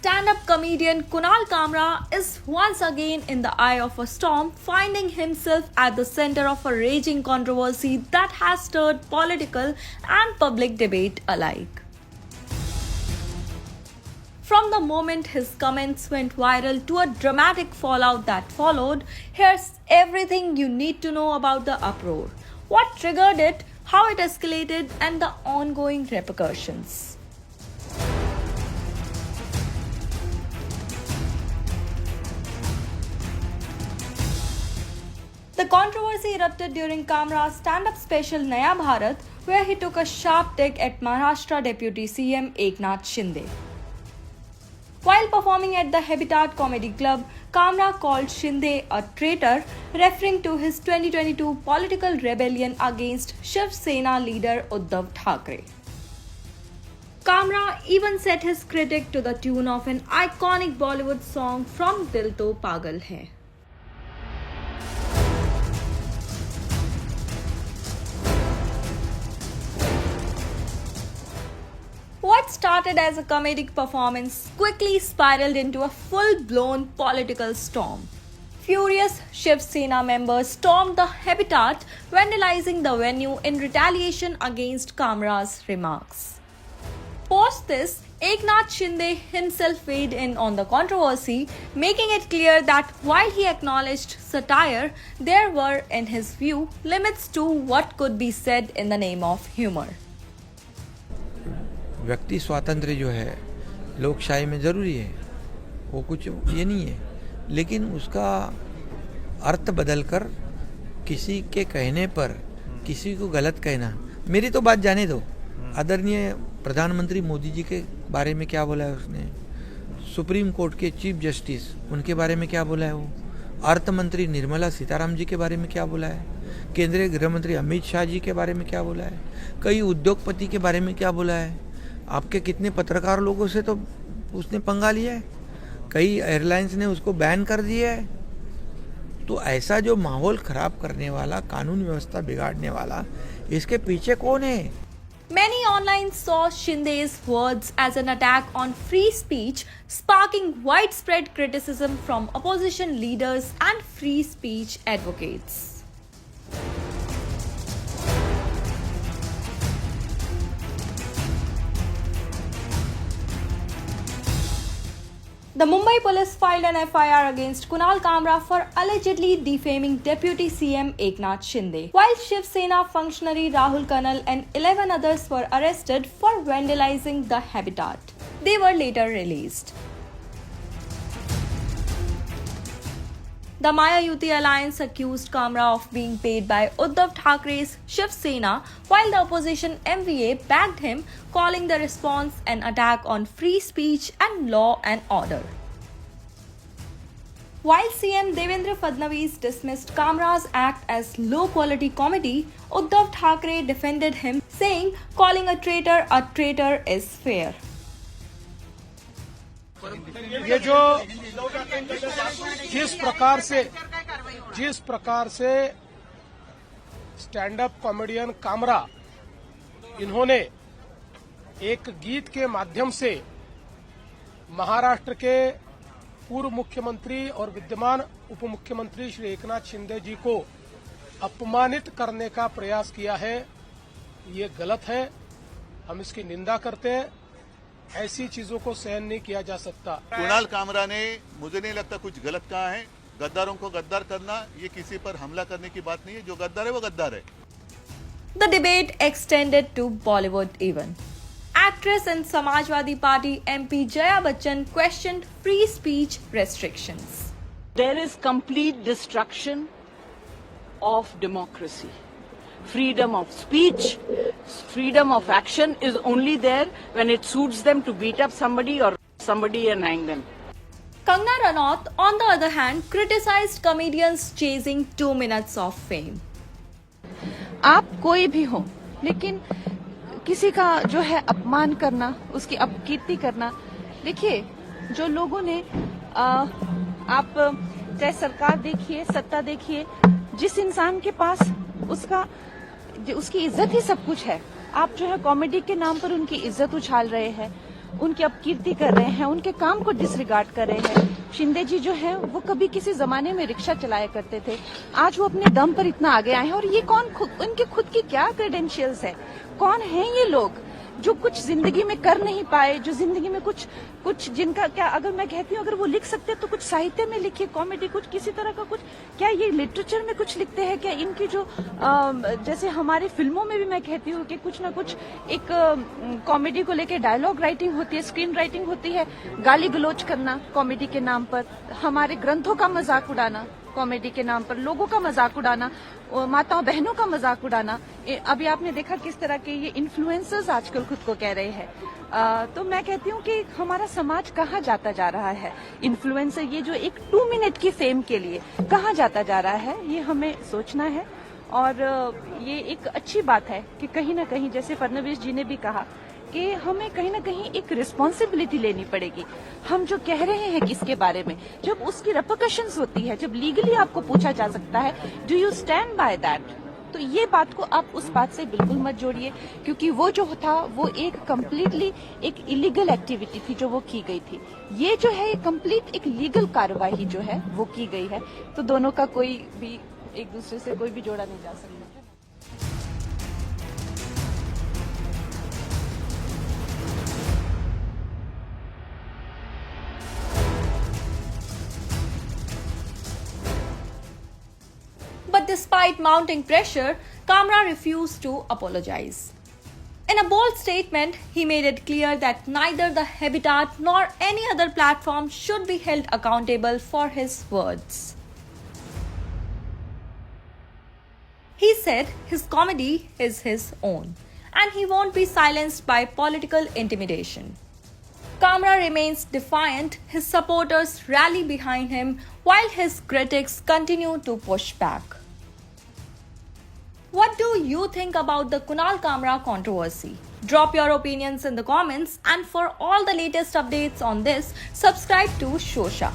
stand-up comedian Kunal Kamra is once again in the eye of a storm, finding himself at the center of a raging controversy that has stirred political and public debate alike. From the moment his comments went viral to a dramatic fallout that followed, here's everything you need to know about the uproar, what triggered it, how it escalated, and the ongoing repercussions. The controversy erupted during Kamra's stand-up special Naya Bharat, where he took a sharp dig at Maharashtra Deputy CM Eknath Shinde. While performing at the Habitat Comedy Club, Kamra called Shinde a traitor, referring to his 2022 political rebellion against Shiv Sena leader Uddhav Thackeray. Kamra even set his critic to the tune of an iconic Bollywood song from Dil To Pagal Hai. What started as a comedic performance quickly spiraled into a full-blown political storm. Furious Shiv Sena members stormed the Habitat, vandalizing the venue in retaliation against Kamra's remarks. Post this, Eknath Shinde himself weighed in on the controversy, making it clear that while he acknowledged satire, there were, in his view, limits to what could be said in the name of humor. व्यक्ति स्वातंत्र्य जो है लोकशाही में ज़रूरी है, वो कुछ ये नहीं है, लेकिन उसका अर्थ बदलकर किसी के कहने पर किसी को गलत कहना, मेरी तो बात जाने दो। आदरणीय प्रधानमंत्री मोदी जी के बारे में क्या बोला है उसने, सुप्रीम कोर्ट के चीफ जस्टिस उनके बारे में क्या बोला है, वो अर्थ मंत्री निर्मला सीताराम जी के बारे में क्या बोला है, केंद्रीय गृह मंत्री अमित शाह जी के बारे में क्या बोला है, कई उद्योगपति के बारे में क्या बोला है, आपके कितने पत्रकार लोगों से तो उसने पंगा लिया है, कई एयरलाइंस ने उसको बैन कर दिया है। तो ऐसा जो माहौल खराब करने वाला, कानून व्यवस्था बिगाड़ने वाला, इसके पीछे कौन है? Many online saw Shinde's words as an attack on free speech, sparking widespread criticism from opposition leaders and free speech advocates. The Mumbai police filed an FIR against Kunal Kamra for allegedly defaming Deputy CM Eknath Shinde, while Shiv Sena functionary Rahul Kanal and 11 others were arrested for vandalizing the Habitat. They were later released. The Maya Yuti Alliance accused Kamra of being paid by Uddhav Thackeray's Shiv Sena, while the opposition MVA backed him, calling the response an attack on free speech and law and order. While CM Devendra Fadnavis dismissed Kamra's act as low-quality comedy, Uddhav Thackeray defended him, saying calling a traitor is fair. ये जो जिस प्रकार से stand up comedian Kamra इन्होंने एक गीत के माध्यम से महाराष्ट्र के पूर्व मुख्यमंत्री और विद्यमान उप मुख्यमंत्री श्री एकनाथ शिंदे जी को अपमानित करने का प्रयास किया है, ये गलत है। हम इसकी निंदा करते हैं। ऐसी चीजों को सहन नहीं किया जा सकता। कुणाल कामरा ने मुझे नहीं लगता कुछ गलत कहा है। गद्दारों को गद्दार करना ये किसी पर हमला करने की बात नहीं है। जो गद्दार है वो गद्दार है। The debate extended to Bollywood even. Actress and Samajwadi Party MP Jaya Bachchan questioned free speech restrictions. There is complete destruction of democracy. Freedom of speech, freedom of action is only there when it suits them to beat up somebody or somebody and hang them. Kangana Ranaut, on the other hand, criticized comedians chasing 2 minutes of fame. आप कोई भी हो, लेकिन किसी का जो है अपमान करना, उसकी अपकीर्ति करना, देखिए जो लोगों ने आप चाहे सरकार देखिए, सत्ता देखिए, जिस इंसान के पास उसकी इज्जत ही सब कुछ है, आप जो है कॉमेडी के नाम पर उनकी इज्जत उछाल रहे हैं, उनकी अपकीर्ति कर रहे हैं, उनके काम को डिसरिगार्ड कर रहे हैं। शिंदे जी जो है वो कभी किसी जमाने में रिक्शा चलाया करते थे, आज वो अपने दम पर इतना आगे आए हैं। और ये कौन, उनके खुद की क्या क्रेडेंशियल्स है, कौन है ये लोग जो कुछ जिंदगी में कर नहीं पाए, जो जिंदगी में कुछ जिनका क्या, अगर मैं कहती हूँ अगर वो लिख सकते तो कुछ साहित्य में लिखिए, कॉमेडी, कुछ किसी तरह का कुछ, क्या ये लिटरेचर में कुछ लिखते हैं क्या? इनकी जो जैसे हमारी फिल्मों में भी मैं कहती हूँ कि कुछ ना कुछ एक कॉमेडी को लेके डायलॉग राइटिंग होती है, स्क्रीन राइटिंग होती है, गाली गलौज करना कॉमेडी के नाम पर, हमारे ग्रंथों का मजाक उड़ाना कॉमेडी के नाम पर, लोगों का मजाक उड़ाना, माताओं बहनों का मजाक उड़ाना। अभी आपने देखा किस तरह के ये इन्फ्लुएंसर्स आजकल खुद को कह रहे हैं। तो मैं कहती हूँ कि हमारा समाज कहाँ जाता जा रहा है, इन्फ्लुएंसर ये जो एक 2 मिनट की फेम के लिए कहाँ जाता जा रहा है, ये हमें सोचना है। और ये एक अच्छी बात है कि कहीं ना कहीं, जैसे फडणवीस जी ने भी कहा कि हमें कहीं ना कहीं एक रिस्पॉन्सिबिलिटी लेनी पड़ेगी। हम जो कह रहे हैं किसके बारे में, जब उसकी रेपरकशंस होती है, जब लीगली आपको पूछा जा सकता है, do you stand by that, तो ये बात को आप उस बात से बिल्कुल मत जोड़िए, क्योंकि वो जो था वो एक कम्प्लीटली एक इलीगल एक्टिविटी थी जो वो की गई थी। ये जो है कंप्लीट एक लीगल कार्यवाही जो है वो की गई है, तो दोनों का कोई भी एक दूसरे से कोई भी जोड़ा नहीं जा सकता। But despite mounting pressure, Kamra refused to apologize. In a bold statement, he made it clear that neither the Habitat nor any other platform should be held accountable for his words. He said his comedy is his own, and he won't be silenced by political intimidation. Kamra remains defiant, his supporters rally behind him, while his critics continue to push back. What do you think about the Kunal Kamra controversy? Drop your opinions in the comments, and for all the latest updates on this, subscribe to Shosha.